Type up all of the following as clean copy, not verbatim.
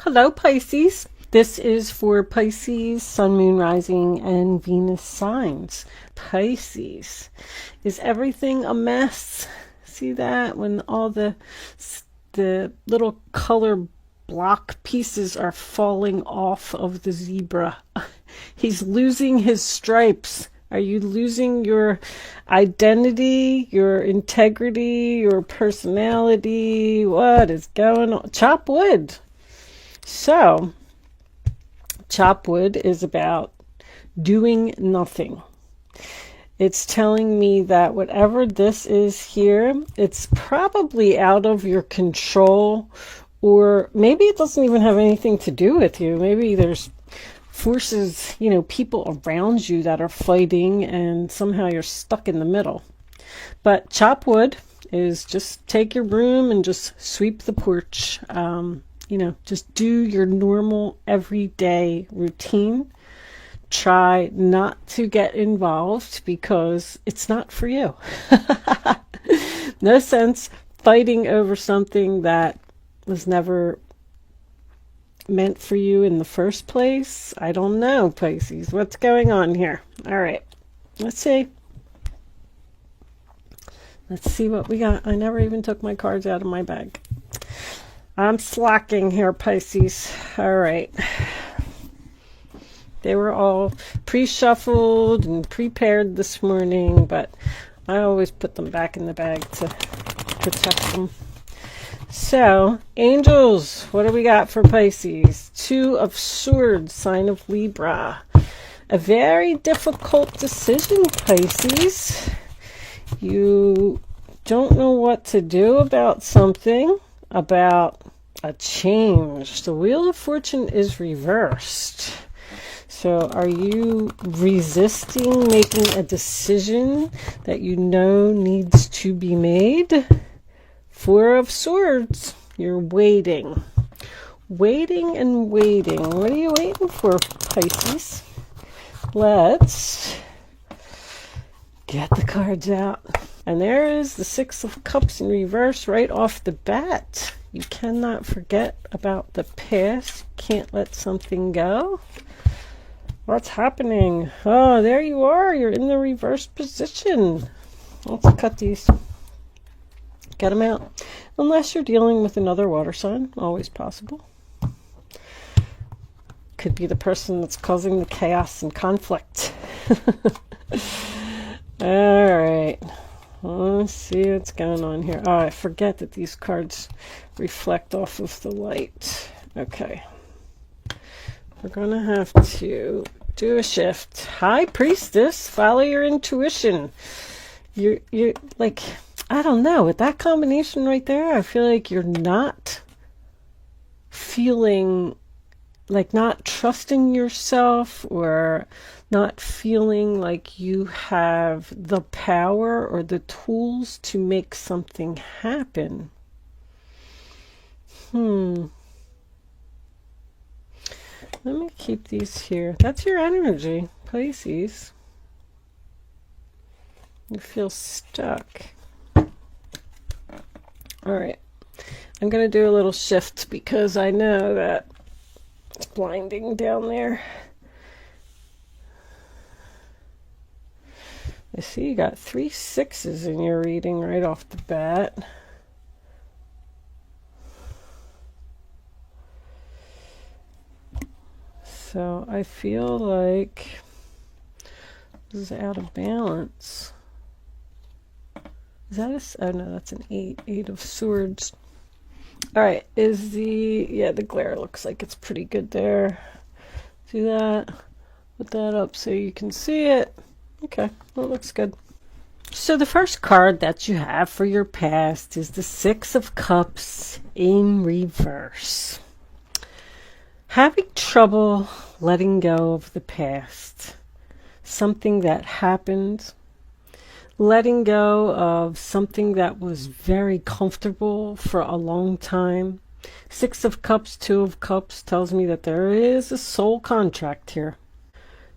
Hello, Pisces. This is for Pisces, Sun, Moon, Rising, and Venus signs. Pisces, is everything a mess? See that? When all the little color block pieces are falling off of the zebra. He's losing his stripes. Are you losing your identity, your integrity, your personality? What is going on? Chop wood. So, chop wood is about doing nothing. It's telling me that whatever this is here, it's probably out of your control, or maybe it doesn't even have anything to do with you. Maybe there's forces, people around you that are fighting, and somehow you're stuck in the middle. But chop wood is just take your broom and just sweep the porch. Just do your normal everyday routine. Try not to get involved because it's not for you. No sense fighting over something that was never meant for you in the first place. I don't know, Pisces. What's going on here? All right. Let's see. Let's see what we got. I never even took my cards out of my bag. I'm slacking here, Pisces. All right. They were all pre-shuffled and prepared this morning, but I always put them back in the bag to protect them. So, angels, what do we got for Pisces? 2 of Swords, sign of Libra. A very difficult decision, Pisces. You don't know what to do about something, about a change. The Wheel of Fortune is reversed. So are you resisting making a decision that you know needs to be made? 4 of Swords. You're waiting. Waiting and waiting. What are you waiting for, Pisces? Let's get the cards out. And there is the 6 of Cups in reverse right off the bat. You cannot forget about the past. Can't let something go. What's happening? Oh, there you are. You're in the reverse position. Let's cut these. Get them out. Unless you're dealing with another water sign. Always possible. Could be the person that's causing the chaos and conflict. All right. Let's see what's going on here. Oh, I forget that these cards reflect off of the light. Okay. We're going to have to do a shift. High Priestess, follow your intuition. You're like, I don't know, with that combination right there, I feel like you're not feeling, like not trusting yourself, or not feeling like you have the power or the tools to make something happen. Let me keep these here. That's your energy, Pisces. You feel stuck. All right. I'm going to do a little shift because I know that it's blinding down there. I see you got 3 6s in your reading right off the bat. So I feel like this is out of balance. Is that oh no, that's an 8. 8 of Swords. All right, the glare looks like it's pretty good there. Do that. Put that up so you can see it. Okay, well, it looks good. So the first card that you have for your past is the 6 of Cups in reverse. Having trouble letting go of the past. Something that happened. Letting go of something that was very comfortable for a long time. 6 of Cups, 2 of Cups tells me that there is a soul contract here.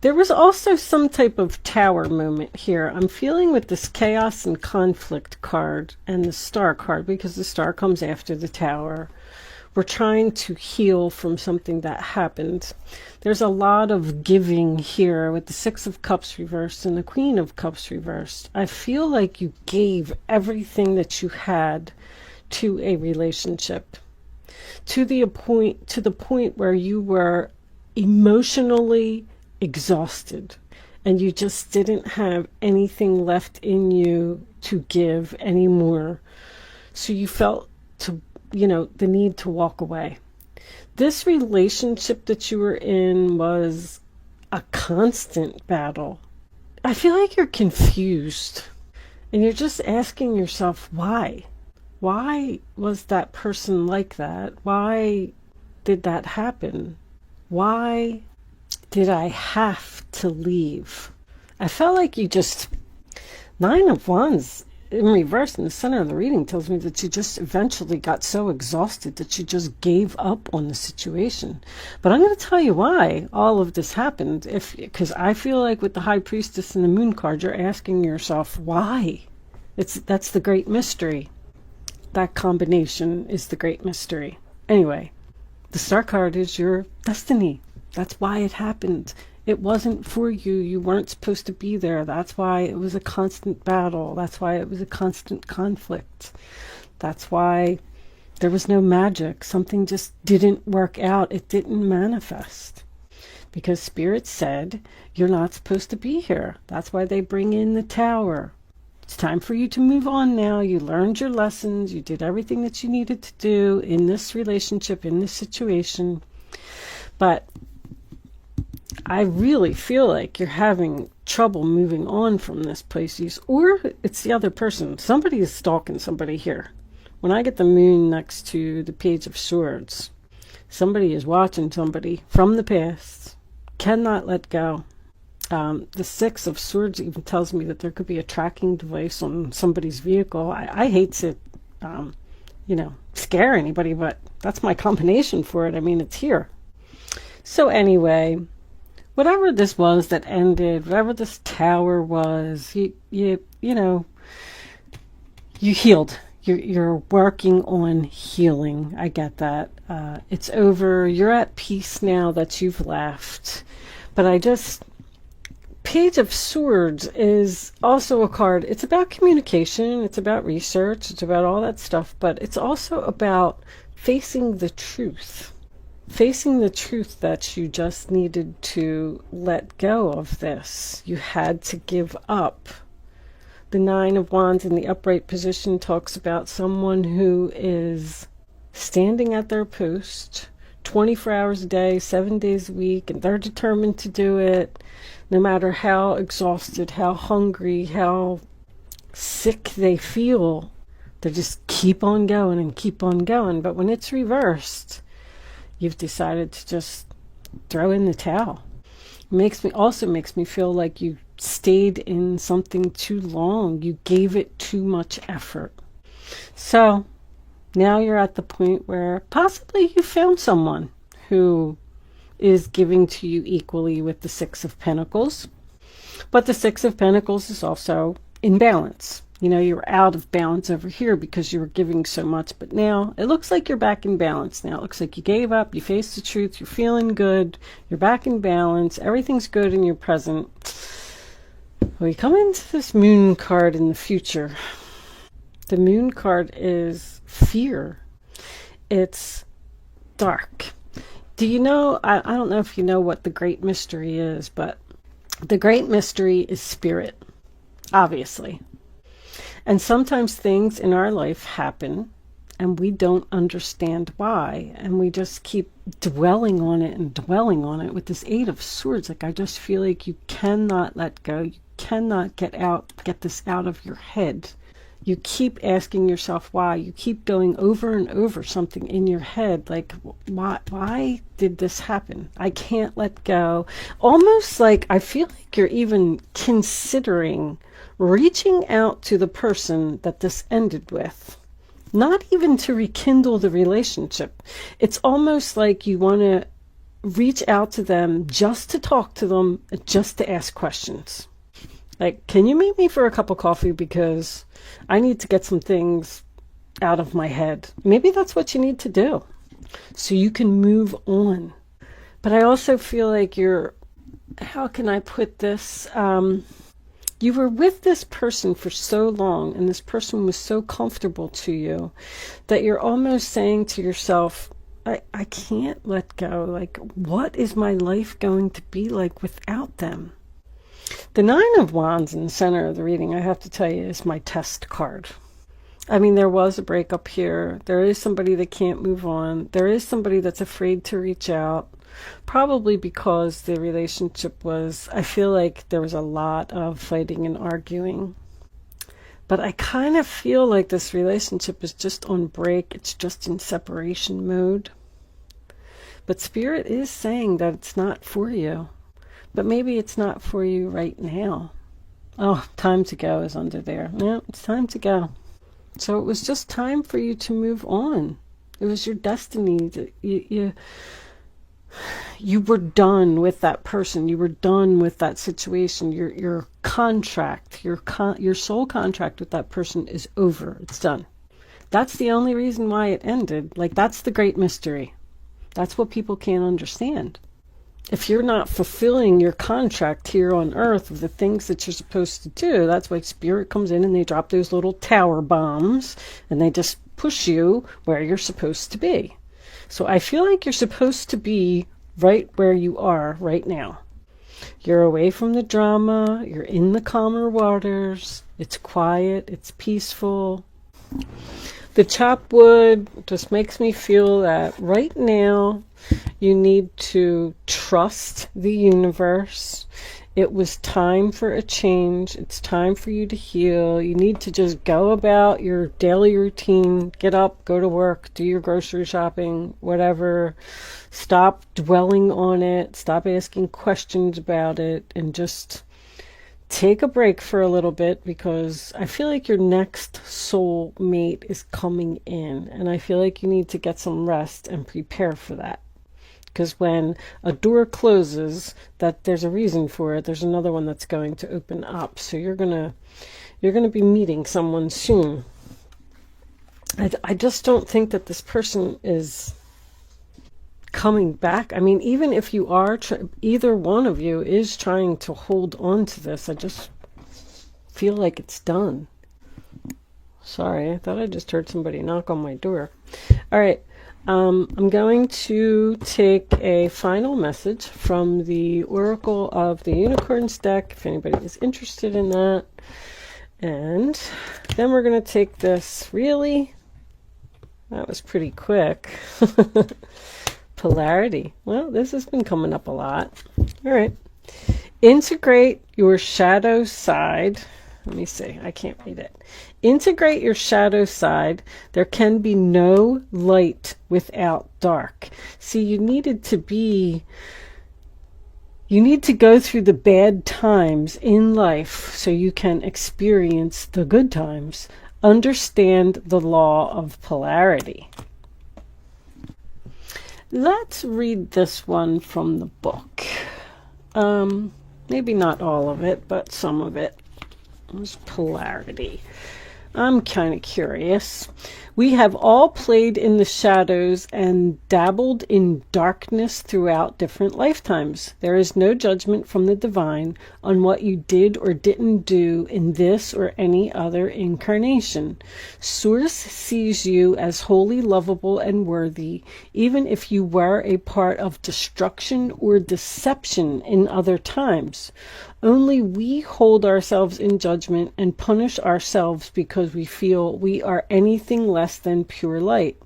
There was also some type of tower moment here. I'm feeling with this chaos and conflict card and the star card, because the star comes after the tower, we're trying to heal from something that happened. There's a lot of giving here with the Six of Cups reversed and the Queen of Cups reversed. I feel like you gave everything that you had to a relationship, to the point where you were emotionally exhausted and you just didn't have anything left in you to give anymore. So you felt the need to walk away. This relationship that you were in was a constant battle. I feel like you're confused and you're just asking yourself, why? Why was that person like that? Why did that happen? Why did I have to leave? I felt like you just, Nine of Wands in reverse in the center of the reading tells me that you just eventually got so exhausted that you just gave up on the situation. But I'm going to tell you why all of this happened. Because I feel like with the High Priestess and the Moon card, you're asking yourself why. That's the great mystery. That combination is the great mystery. Anyway, the Star card is your destiny. That's why it happened. It wasn't for you. You weren't supposed to be there. That's why it was a constant battle. That's why it was a constant conflict. That's why there was no magic. Something just didn't work out. It didn't manifest. Because Spirit said, you're not supposed to be here. That's why they bring in the Tower. It's time for you to move on now. You learned your lessons. You did everything that you needed to do in this relationship, in this situation. But I really feel like you're having trouble moving on from this, Pisces, or it's the other person. Somebody is stalking somebody here. When I get the Moon next to the Page of Swords, somebody is watching somebody from the past, cannot let go. The Six of Swords even tells me that there could be a tracking device on somebody's vehicle. I hate to, scare anybody, but that's my combination for it. I mean, it's here. So anyway, whatever this was that ended, whatever this Tower was, you healed. You're working on healing. I get that. It's over. You're at peace now that you've left. But Page of Swords is also a card. It's about communication. It's about research. It's about all that stuff. But it's also about facing the truth. Facing the truth that you just needed to let go of this. You had to give up. The Nine of Wands in the upright position talks about someone who is standing at their post 24 hours a day, 7 days a week, and they're determined to do it. No matter how exhausted, how hungry, how sick they feel, they just keep on going and keep on going. But when it's reversed, you've decided to just throw in the towel. It also makes me feel like you stayed in something too long. You gave it too much effort. So now you're at the point where possibly you found someone who is giving to you equally with the Six of Pentacles. But the Six of Pentacles is also in balance. You're out of balance over here because you were giving so much. But now it looks like you're back in balance now. It looks like you gave up. You faced the truth. You're feeling good. You're back in balance. Everything's good in your present. We come into this Moon card in the future. The Moon card is fear. It's dark. Do you know, I don't know if you know what the great mystery is, but the great mystery is spirit, obviously. And sometimes things in our life happen and we don't understand why. And we just keep dwelling on it and dwelling on it with this Eight of Swords. Like, I just feel like you cannot let go. You cannot get this out of your head. You keep asking yourself why. You keep going over and over something in your head. Like, why did this happen? I can't let go. Almost like I feel like you're even considering reaching out to the person that this ended with. Not even to rekindle the relationship. It's almost like you want to reach out to them just to talk to them, just to ask questions. Like, can you meet me for a cup of coffee because I need to get some things out of my head? Maybe that's what you need to do. so you can move on. But I also feel like you're, how can I put this? You were with this person for so long, and this person was so comfortable to you that you're almost saying to yourself, I can't let go. Like, what is my life going to be like without them? The Nine of Wands in the center of the reading, I have to tell you, is my test card. I mean, there was a breakup here. There is somebody that can't move on. There is somebody that's afraid to reach out. Probably because the relationship was, I feel like there was a lot of fighting and arguing. But I kind of feel like this relationship is just on break. It's just in separation mode. But Spirit is saying that it's not for you. But maybe it's not for you right now. Oh, time to go is under there. No, it's time to go. So it was just time for you to move on. It was your destiny. You were done with that person. You were done with that situation. Your contract, your soul contract with that person is over. It's done. That's the only reason why it ended. Like, that's the great mystery. That's what people can't understand. If you're not fulfilling your contract here on earth of the things that you're supposed to do, that's why Spirit comes in and they drop those little tower bombs and they just push you where you're supposed to be. So I feel like you're supposed to be right where you are right now. You're away from the drama. You're in the calmer waters. It's quiet. It's peaceful. The chopped wood just makes me feel that right now you need to trust the universe. It was time for a change. It's time for you to heal. You need to just go about your daily routine. Get up, go to work, do your grocery shopping, whatever. Stop dwelling on it. Stop asking questions about it, and just take a break for a little bit, because I feel like your next soul mate is coming in, and I feel like you need to get some rest and prepare for that. Because when a door closes, that there's a reason for it. There's another one that's going to open up. So you're gonna be meeting someone soon. I just don't think that this person is coming back. I mean, even if you are, either one of you is trying to hold on to this, I just feel like it's done. Sorry, I thought I just heard somebody knock on my door. All right. I'm going to take a final message from the Oracle of the Unicorns deck, if anybody is interested in that. And then we're going to take this. Really? That was pretty quick. Polarity. Well, this has been coming up a lot. All right. Integrate your shadow side. Let me see. I can't read it. Integrate your shadow side. There can be no light without dark. See, you need to go through the bad times in life so you can experience the good times. Understand the law of polarity. Let's read this one from the book. Maybe not all of it, but some of it. There's polarity. I'm kind of curious. We have all played in the shadows and dabbled in darkness throughout different lifetimes. There is no judgment from the divine on what you did or didn't do in this or any other incarnation. Source sees you as wholly lovable and worthy, even if you were a part of destruction or deception in other times. Only we hold ourselves in judgment and punish ourselves because we feel we are anything less than pure light.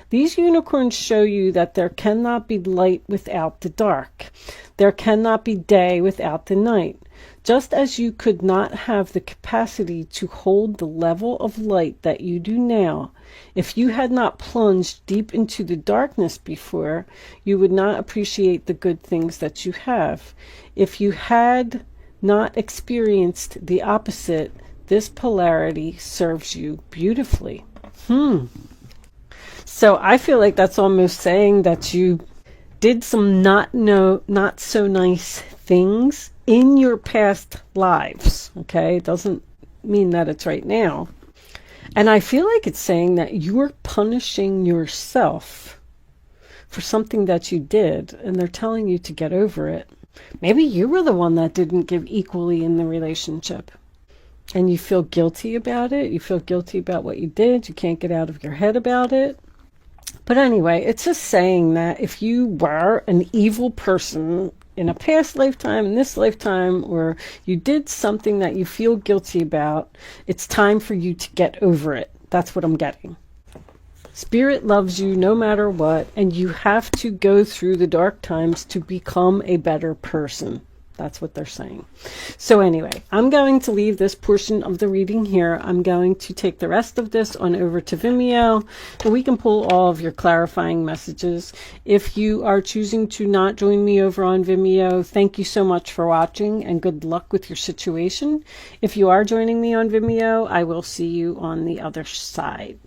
These unicorns show you that there cannot be light without the dark. There cannot be day without the night. Just as you could not have the capacity to hold the level of light that you do now, if you had not plunged deep into the darkness before, you would not appreciate the good things that you have. If you had not experienced the opposite, this polarity serves you beautifully. So I feel like that's almost saying that you did some not so nice things in your past lives. Okay, it doesn't mean that it's right now. And I feel like it's saying that you're punishing yourself for something that you did, and they're telling you to get over it. Maybe you were the one that didn't give equally in the relationship, and you feel guilty about it. You feel guilty about what you did. You can't get out of your head about it. But anyway, it's just saying that if you were an evil person in a past lifetime, in this lifetime, or you did something that you feel guilty about, it's time for you to get over it. That's what I'm getting. Spirit loves you no matter what, and you have to go through the dark times to become a better person. That's what they're saying. So anyway, I'm going to leave this portion of the reading here. I'm going to take the rest of this on over to Vimeo, and we can pull all of your clarifying messages. If you are choosing to not join me over on Vimeo, thank you so much for watching, and good luck with your situation. If you are joining me on Vimeo, I will see you on the other side.